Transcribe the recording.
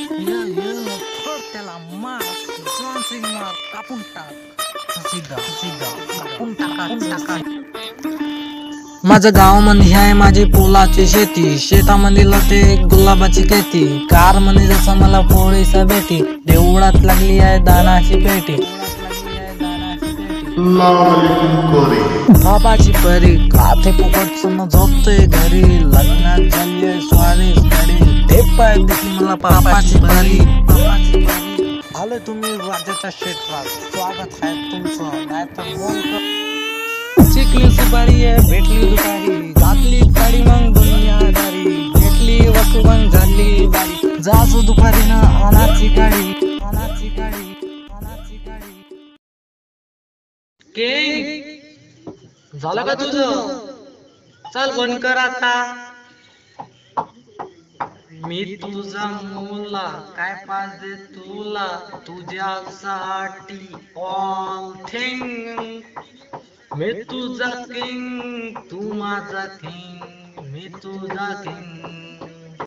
फळ त्याला मार, जॉन्सिंग मार, कापून टाक, सीधा सीधा कापून टाका. माझं गाव मध्ये आहे माझी फुलाची शेती, शेतामध्ये लते गुलाबाची खेती, कार मध्ये जसं मला पोळीसा भेटी, देवळात लागली आहे दानाची पेटी, बाबाची परी काथे फुकट झोपतोय घरी, लग्नात झाली स्वारीस गाडी, ते पाय दिसली मला पापाची परी. आले तुम्ही राज्याच्या क्षेत्रात, स्वागत आहे तुमचं, नाही तर चिकली सुपारी आहे भेटली दुपारी, घातली गाडी मग दुनियादारी, भेटली वस्तू मग झाली बारी, जाजो दुपारी ना अनाची गाडी, अनाची गाडी, अनाची गाडी. के झालं का तुझं? चल बंद कर आता. मी तुझा मुला काय पाहिजे तुला, तुझ्यासाठी ऑल थिंग. मी तुझा किंग, तू माझा किंग, मी तुझा किंग.